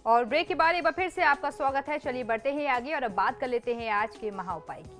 और ब्रेक के बाद एक बार फिर से आपका स्वागत है। चलिए बढ़ते हैं आगे और अब बात कर लेते हैं आज के महा उपाय की।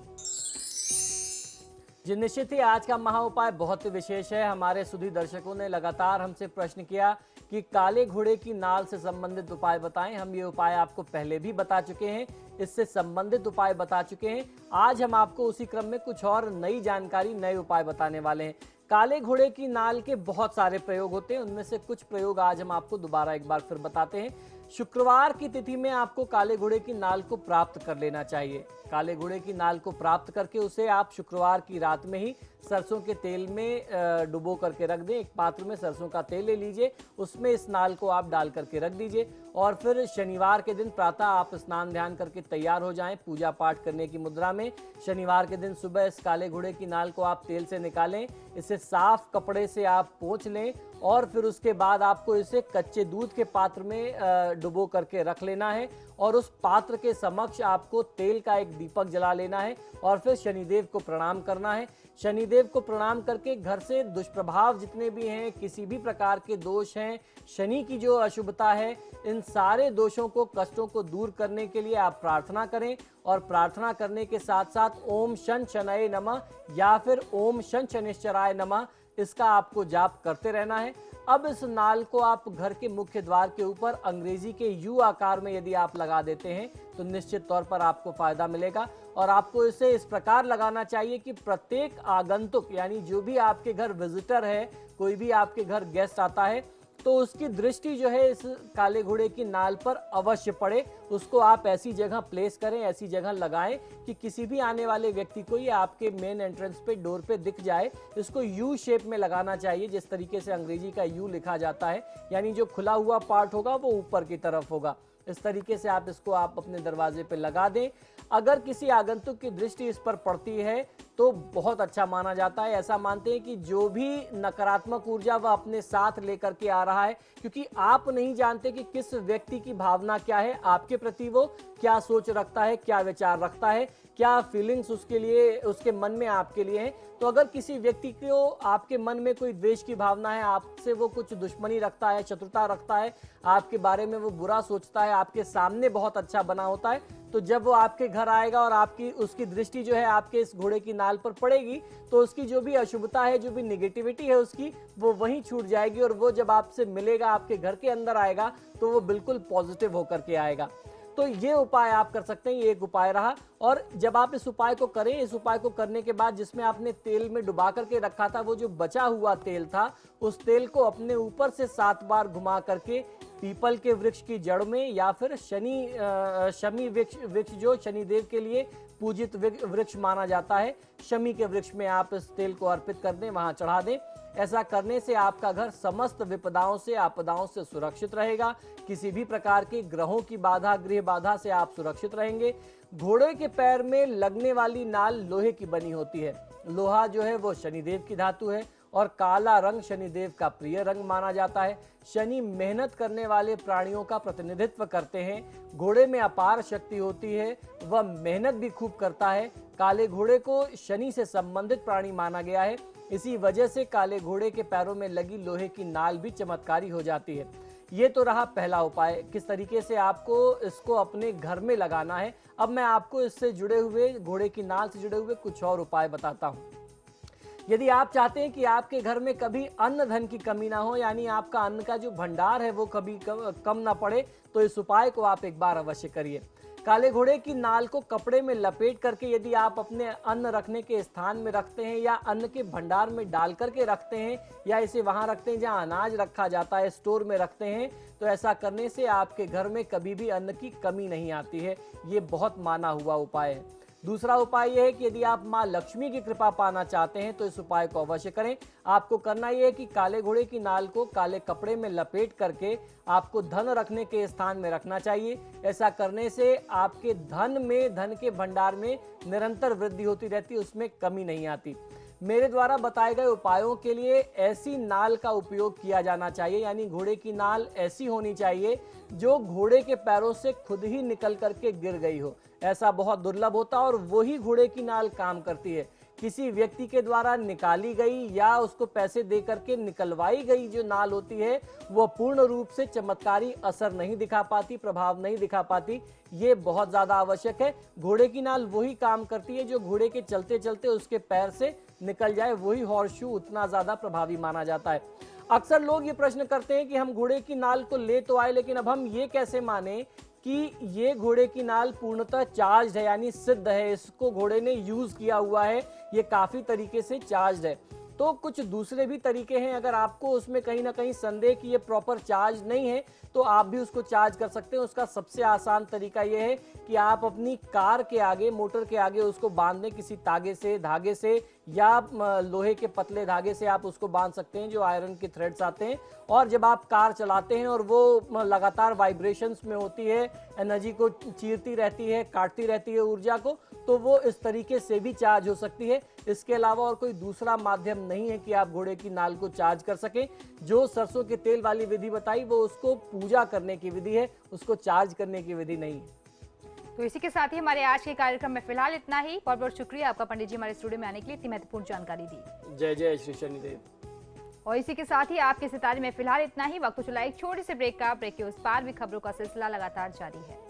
जी निश्चित ही आज का महा उपाय बहुत विशेष है। हमारे सुधी दर्शकों ने लगातार हमसे प्रश्न किया कि काले घोड़े की नाल से संबंधित उपाय बताएं। हम ये उपाय आपको पहले भी बता चुके हैं, इससे संबंधित उपाय बता चुके हैं। आज हम आपको उसी क्रम में कुछ और नई जानकारी, नए उपाय बताने वाले हैं। काले घोड़े की नाल के बहुत सारे प्रयोग होते हैं, उनमें से कुछ प्रयोग आज हम आपको दोबारा एक बार फिर बताते हैं। शुक्रवार की तिथि में आपको काले घोड़े की नाल को प्राप्त कर लेना चाहिए। काले घोड़े की नाल को प्राप्त करके उसे आप शुक्रवार की रात में ही सरसों के तेल में डुबो करके रख दें। एक पात्र में सरसों का तेल ले लीजिए, उसमें इस नाल को आप डाल करके रख दीजिए और फिर शनिवार के दिन प्रातः आप स्नान ध्यान करके तैयार हो जाएं पूजा पाठ करने की मुद्रा में। शनिवार के दिन सुबह इस काले घोड़े की नाल को आप तेल से निकालें, इसे साफ कपड़े से आप पोंछ लें और फिर उसके बाद आपको इसे कच्चे दूध के पात्र में डुबो करके रख लेना है और उस पात्र के समक्ष आपको तेल का एक दीपक जला लेना है और फिर शनिदेव को प्रणाम करना है। शनिदेव को प्रणाम करके घर से दुष्प्रभाव जितने भी हैं, किसी भी प्रकार के दोष हैं, शनि की जो अशुभता है, इन सारे दोषों को, कष्टों को दूर करने के लिए आप प्रार्थना करें और प्रार्थना करने के साथ साथ ओम शन शनये नमः या फिर ओम शन शनिश्चराय नमः, इसका आपको जाप करते रहना है। अब इस नाल को आप घर के मुख्य द्वार के ऊपर अंग्रेजी के यू आकार में यदि आप लगा देते हैं तो निश्चित तौर पर आपको फायदा मिलेगा। और आपको इसे इस प्रकार लगाना चाहिए कि प्रत्येक आगंतुक, यानी जो भी आपके घर विजिटर है, कोई भी आपके घर गेस्ट आता है, तो उसकी दृष्टि जो है इस काले घोड़े की नाल पर अवश्य पड़े। उसको आप ऐसी जगह प्लेस करें, ऐसी जगह लगाएं कि किसी भी आने वाले व्यक्ति को ये आपके मेन एंट्रेंस पे, डोर पे दिख जाए। इसको यू शेप में लगाना चाहिए, जिस तरीके से अंग्रेजी का यू लिखा जाता है, यानी जो खुला हुआ पार्ट होगा वो ऊपर की तरफ होगा। इस तरीके से आप इसको आप अपने दरवाजे पे लगा दें। अगर किसी आगंतुक की दृष्टि इस पर पड़ती है तो बहुत अच्छा माना जाता है। ऐसा मानते हैं कि जो भी नकारात्मक ऊर्जा वह अपने साथ लेकर के आ रहा है, क्योंकि आप नहीं जानते कि किस व्यक्ति की भावना क्या है आपके प्रति, वो क्या सोच रखता है, क्या विचार रखता है, क्या फीलिंग्स उसके लिए, उसके मन में आपके लिए है। तो अगर किसी व्यक्ति को आपके मन में कोई द्वेष की भावना है, आपसे वो कुछ दुश्मनी रखता है, शत्रुता रखता है, आपके बारे में वो बुरा सोचता है, आपके सामने बहुत अच्छा बना होता है, तो जब वो आपके घर आएगा और आपकी उसकी दृष्टि जो है आपके इस घोड़े की नाल पर पड़ेगी तो उसकी जो भी अशुभता है, जो भी नेगेटिविटी है उसकी, वो वहीं छूट जाएगी और वो जब आपसे मिलेगा, आपके घर के अंदर आएगा, तो वो बिल्कुल पॉजिटिव होकर के आएगा। तो ये उपाय आप कर सकते हैं, ये एक उपाय रहा। और जब आप इस उपाय को करें, इस उपाय को करने के बाद जिसमें आपने तेल में डुबा करके रखा था, वो जो बचा हुआ तेल था, उस तेल को अपने ऊपर से 7 बार घुमा करके पीपल के वृक्ष की जड़ में या फिर शमी वृक्ष जो शनिदेव के लिए पूजित वृक्ष माना जाता है, शमी के वृक्ष में आप इस तेल को अर्पित कर दें, वहां चढ़ा दें। ऐसा करने से आपका घर समस्त विपदाओं से, आपदाओं से सुरक्षित रहेगा। किसी भी प्रकार के ग्रहों की बाधा, गृह बाधा से आप सुरक्षित रहेंगे। घोड़े के पैर में लगने वाली नाल लोहे की बनी होती है। लोहा जो है वो शनिदेव की धातु है और काला रंग शनिदेव का प्रिय रंग माना जाता है। शनि मेहनत करने वाले प्राणियों का प्रतिनिधित्व करते हैं। घोड़े में अपार शक्ति होती है, वह मेहनत भी खूब करता है। काले घोड़े को शनि से संबंधित प्राणी माना गया है। इसी वजह से काले घोड़े के पैरों में लगी लोहे की नाल भी चमत्कारी हो जाती है। ये तो रहा पहला उपाय, किस तरीके से आपको इसको अपने घर में लगाना है। अब मैं आपको इससे जुड़े हुए, घोड़े की नाल से जुड़े हुए कुछ और उपाय बताता हूँ। यदि आप चाहते हैं कि आपके घर में कभी अन्न धन की कमी ना हो, यानी आपका अन्न का जो भंडार है वो कभी कम ना पड़े, तो इस उपाय को आप एक बार अवश्य करिए। काले घोड़े की नाल को कपड़े में लपेट करके यदि आप अपने अन्न रखने के स्थान में रखते हैं या अन्न के भंडार में डाल करके रखते हैं या इसे वहां रखते हैं जहां अनाज रखा जाता है, स्टोर में रखते हैं, तो ऐसा करने से आपके घर में कभी भी अन्न की कमी नहीं आती है। ये बहुत माना हुआ उपाय है। दूसरा उपाय यह है कि यदि आप मां लक्ष्मी की कृपा पाना चाहते हैं तो इस उपाय को अवश्य करें। आपको करना यह है कि काले घोड़े की नाल को काले कपड़े में लपेट करके आपको धन रखने के स्थान में रखना चाहिए। ऐसा करने से आपके धन में, धन के भंडार में निरंतर वृद्धि होती रहती है, उसमें कमी नहीं आती। मेरे द्वारा बताए गए उपायों के लिए ऐसी नाल का उपयोग किया जाना चाहिए, यानी घोड़े की नाल ऐसी होनी चाहिए जो घोड़े के पैरों से खुद ही निकल करके गिर गई हो। ऐसा बहुत दुर्लभ होता है और वही घोड़े की नाल काम करती है। किसी व्यक्ति के द्वारा निकाली गई या उसको पैसे दे करके निकलवाई गई जो नाल होती है वो पूर्ण रूप से चमत्कारी असर नहीं दिखा पाती, प्रभाव नहीं दिखा पाती। ये बहुत ज्यादा आवश्यक है। घोड़े की नाल वही काम करती है जो घोड़े के चलते चलते उसके पैर से निकल जाए, वही हॉर्सशू उतना ज्यादा प्रभावी माना जाता है। अक्सर लोग ये प्रश्न करते हैं कि हम घोड़े की नाल को ले तो आए, लेकिन अब हम ये कैसे माने कि ये घोड़े की नाल पूर्णतः चार्ज है, यानी सिद्ध है, इसको घोड़े ने यूज किया हुआ है, ये काफी तरीके से चार्ज है। तो कुछ दूसरे भी तरीके हैं। अगर आपको उसमें कहीं ना कहीं संदेह कि ये प्रॉपर चार्ज नहीं है तो आप भी उसको चार्ज कर सकते हैं। उसका सबसे आसान तरीका यह है कि आप अपनी कार के आगे, मोटर के आगे उसको बांध दें किसी तागे से, धागे से, या लोहे के पतले धागे से आप उसको बांध सकते हैं जो आयरन के थ्रेड्स आते हैं। और जब आप कार चलाते हैं और वो लगातार वाइब्रेशंस में होती है, एनर्जी को चीरती रहती है, काटती रहती है ऊर्जा को, तो वो इस तरीके से भी चार्ज हो सकती है। इसके अलावा और कोई दूसरा माध्यम नहीं है कि आप घोड़े की नाल को चार्ज कर सकें। जो सरसों के तेल वाली विधि बताई वो उसको पूजा करने की विधि है, उसको चार्ज करने की विधि नहीं है। तो इसी के साथ ही हमारे आज के कार्यक्रम में फिलहाल इतना ही। बहुत बहुत शुक्रिया आपका पंडित जी हमारे स्टूडियो में आने के लिए इतनी महत्वपूर्ण जानकारी दी। जय जय श्री शनिदेव। और इसी के साथ ही आपके सितारे में फिलहाल इतना ही। वक्त कुछ एक छोटे से ब्रेक का। ब्रेक के उस पार भी खबरों का सिलसिला लगातार जारी है।